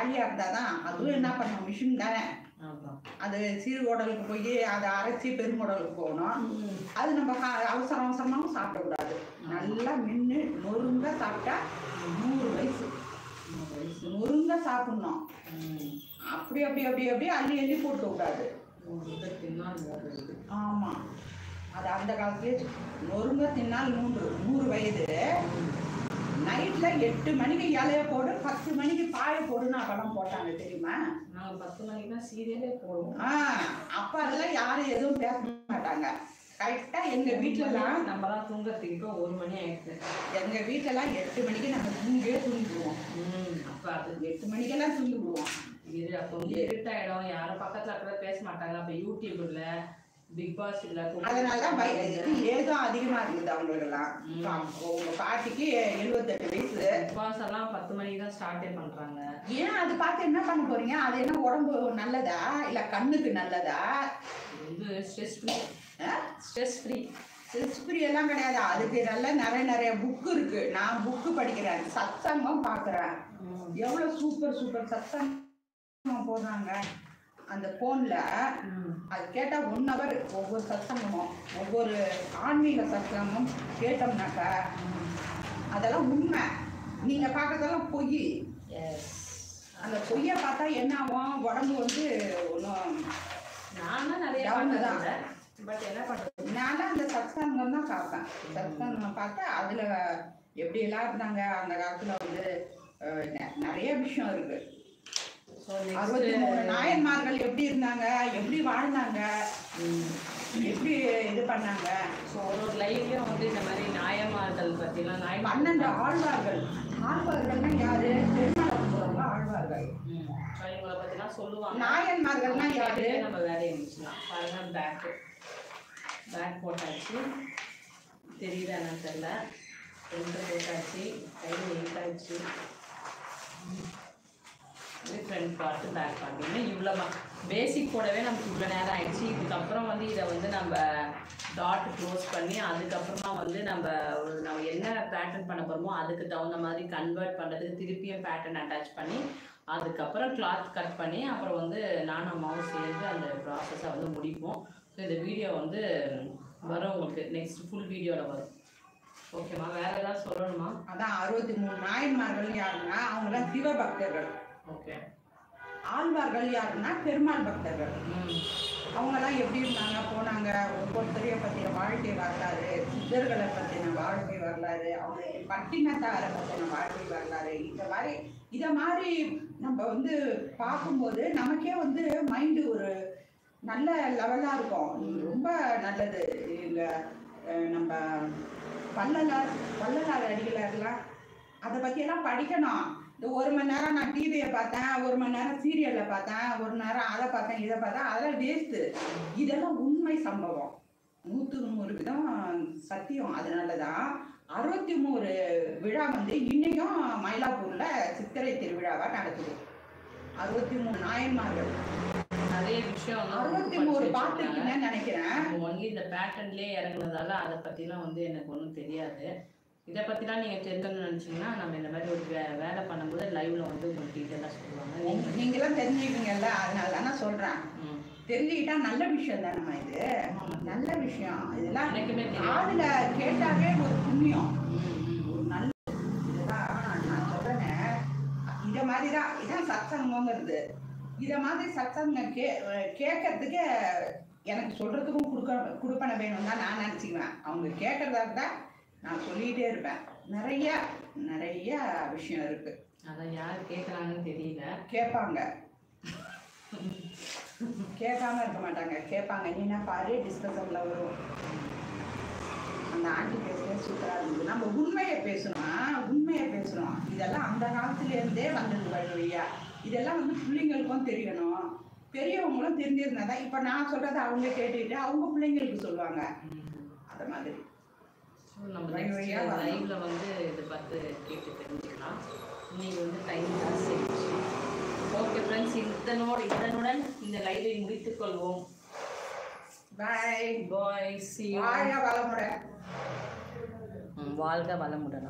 காலியாக இருந்தால் தான் அதுவும் என்ன பண்ணணும், மிஷின் தானே. அது சிறு உடலுக்கு போய் அதை அரைச்சி பெருங்குடலுக்கு போகணும். அது நம்ம அவசரம் அவசரமாகவும் சாப்பிடக்கூடாது. நல்லா மின்னு நொறுங்க சாப்பிட்டா 100 வயசு நொறுங்க சாப்பிடணும். அப்படி அப்படி அப்படி அப்படியே அள்ளி அள்ளி போட்டு விடாது. ஆமாம், அது அந்த காலத்துலேயே நொறுங்க தின்னால் 100 வயது. நைட்டில் 8 மணிக்கு இலைய போடு, 10 மணிக்கு பாய போடுன்னு அப்பெல்லாம் போட்டாங்க தெரியுமா? நாங்கள் 10 மணிக்கு தான் சீரியலே போடுவோம். அப்போ அதெல்லாம் யாரும் எதுவும் பேச மாட்டாங்க. கரெக்டாக எங்கள் வீட்டிலலாம் நம்மலாம் தூங்குறதுக்கு 1 மணி ஆயிடுச்சு. எங்கள் வீட்டிலலாம் 8 மணிக்கு நாங்கள் தூங்கிடுவோம். அப்போ அது 8 மணிக்கெல்லாம் தூங்கிடுவோம். இது அப்போ இருட்டாயிடும், யாரும் பக்கத்தில் கூட பேச மாட்டாங்க. அப்போ யூடியூப்ல பிக் பாஸ் இல்லை, அதனால ஏதும் அதிகமா இருக்குது அவங்களுக்கெல்லாம். உங்க பாட்டிக்கு 78 வயசு. பிக் பாஸ் எல்லாம் 10 மணிக்கு தான் ஸ்டார்டே பண்றாங்க. ஏன் அது பார்த்து என்ன பண்ண போறீங்க? அது என்ன உடம்பு நல்லதா இல்ல கண்ணுக்கு நல்லதா? இது ஸ்ட்ரெஸ் ஃப்ரீ. ஸ்ட்ரெஸ் ஃப்ரீ எல்லாம் கிடையாது. அதுக்கு நிறைய புக்கு இருக்கு. நான் புக்கு படிக்கிறேன், சத்சங்கம் பார்க்குறேன். எவ்வளோ சூப்பர் சத்சங்கம் போடுறாங்க அந்த ஃபோனில். அது கேட்டால் 1 hour ஒவ்வொரு சத்சங்கமும், ஒவ்வொரு ஆன்மீக சத்சங்கமும் கேட்டோம்னாக்கா அதெல்லாம் உண்மை. நீங்கள் பார்க்கறதெல்லாம் பொய். அந்த பொய்யை பார்த்தா என்ன ஆகும்? உடம்பு வந்து ஒன்றும். நான் நிறைய தான், பட் என்ன பண்ணுறது, நான் அந்த சத்சங்கம் தான் பார்ப்பேன். சத்சங்கம் பார்த்தா அதில் எப்படியெல்லாம் இருந்தாங்க அந்த காலத்தில் வந்து நிறைய விஷயம் இருக்குது. 63 நாயன்மார்கள் எப்படி இருந்தாங்க, எப்படி வாழ்ந்தாங்க, எப்படி இது பண்ணாங்க. ஸோ ஒரு லைவ்லையும் வந்து இந்த மாதிரி நாயன்மார்கள் பற்றிலாம் 12 ஆழ்வார்கள். ஆழ்வார்கள்னா யாரு? பெருமாள் ஆழ்வார்கள். இவங்களை பற்றிலாம் சொல்லுவாங்க. நாயன்மார்கள்னா யாரு? நம்ம வேலையை முடிச்சுலாம். பாருங்க, பேக் போட்டாச்சு. தெரியுதா என்னன்னு தெரியல. போட்டாச்சு, கையில் நீட்டாச்சு. ஃப்ரண்ட் பார்த்து பேக் பண்ணிங்கன்னா இவ்வளோ பேசிக் போடவே நமக்கு இவ்வளோ நேரம் ஆயிடுச்சு. இதுக்கப்புறம் வந்து இதை வந்து நம்ம டாட் க்ளோஸ் பண்ணி அதுக்கப்புறமா வந்து நம்ம என்ன பேட்டர்ன் பண்ண போகிறோமோ அதுக்கு தகுந்த மாதிரி கன்வெர்ட் பண்ணுறதுக்கு திருப்பியும் பேட்டர்ன் அட்டாச் பண்ணி அதுக்கப்புறம் கிளாத் கட் பண்ணி அப்புறம் வந்து நானும் அம்மாவும் சேர்ந்து அந்த ப்ராசஸை வந்து முடிப்போம். ஸோ இந்த வீடியோ வந்து வரும் உங்களுக்கு நெக்ஸ்ட் ஃபுல் வீடியோவில் வரும். ஓகேம்மா, வேறு ஏதாவது சொல்லணுமா? அதான் 63 நாயன்மார்கள் யாருன்னா அவங்களாம் சிவபக்தர்கள். ஓகே. ஆழ்வார்கள் யாருன்னா பெருமாள் பக்தர்கள். அவங்கெல்லாம் எப்படி இருந்தாங்க போனாங்க, ஒவ்வொருத்தரையும் பற்றின வாழ்க்கை வரலாறு, சித்தர்களை பற்றின வாழ்க்கை வரலாறு, அவங்க பட்டினத்தாரை பற்றின வாழ்க்கை வரலாறு, இதை மாதிரி நம்ம வந்து பார்க்கும்போது நமக்கே வந்து மைண்டு ஒரு நல்ல லெவலாக இருக்கும். ரொம்ப நல்லது. இங்கே நம்ம வள்ளலார் அடிகளார்லாம் அதை பற்றியெல்லாம் படிக்கணும். இந்த 1 மணி நேரம் நான் டிவியை பார்த்தேன், 1 மணி நேரம் சீரியலில் பார்த்தேன், 1 நேரம் அதை பார்த்தேன், இதை பார்த்தேன், அதெல்லாம் வேஸ்ட்டு. இதெல்லாம் உண்மை சம்பவம், 100% சத்தியம். அதனால தான் 63 விழா வந்து இன்னைக்கும் மயிலாப்பூரில் சித்திரை திருவிழாவாக நடக்குது. 63 நாயன்மார்கள், நிறைய விஷயம் 63 பார்த்துருக்கீங்கன்னு நினைக்கிறேன். ஒன்லி இந்த பேட்டர்ன்லேயே இறங்குனதால அதை பற்றிலாம் வந்து எனக்கு ஒன்றும் தெரியாது. இதை பற்றிலாம் நீங்கள் தெரிஞ்சுக்கணும்னு நினச்சிங்கன்னா நம்ம இந்த மாதிரி ஒரு வேலை பண்ணும்போது லைவில் வந்து உங்களுக்கு டீட்டெயிலாக சொல்லுவாங்க. நீங்களாம் தெரிஞ்சுக்கிங்கல்ல, அதனால தான் நான் சொல்கிறேன். தெரிஞ்சுக்கிட்டா நல்ல விஷயம் தானம்மா. இது நல்ல விஷயம். இதெல்லாம் எனக்குமே காதில் கேட்டாவே ஒரு புண்ணியம், ஒரு நல்ல. இதுதான் நான் சொல்கிறேன். இதை மாதிரி தான் இதான் சத்சங்கங்கிறது. இதை மாதிரி சத்சங்கம் கேட்கறதுக்கு எனக்கு சொல்கிறதுக்கும் கொடுப்பன வேணும் தான் நான் நினச்சிக்குவேன். அவங்க கேட்குறதா இருந்தால் நான் சொல்லிகிட்டே இருப்பேன். நிறைய விஷயம் இருக்குது. அதான் யார் கேட்குறாங்கன்னு தெரியல. கேட்பாங்க, கேட்காம இருக்க மாட்டாங்க, கேட்பாங்க. நீனா பாரு, டிஸ்கஷனில் வரும். அந்த ஆண்டி பேசுகிறது சூப்பராக இருந்தது. நம்ம உண்மையை பேசணும். இதெல்லாம் அந்த காலத்துலேருந்தே வந்தது வழியா. இதெல்லாம் வந்து பிள்ளைங்களுக்கும் தெரியணும், பெரியவங்களும் தெரிஞ்சிருந்தா தான். இப்போ நான் சொல்கிறத அவங்க கேட்டுக்கிட்டு அவங்க பிள்ளைங்களுக்கு சொல்லுவாங்க. அந்த மாதிரி நம்ம லைவ்ல வந்து இதை பார்த்து கேட்டு தெரிஞ்சுக்கலாம். இன்னைக்கு வந்து டைம் ஜாஸ்தி. ஓகே ஃப்ரெண்ட்ஸ், இதனுடன் இந்த லைவை முடித்துக் கொள்வோம். Bye bye. See you. வாழ்க வளமுடன். வாழ்க வளமுடன்.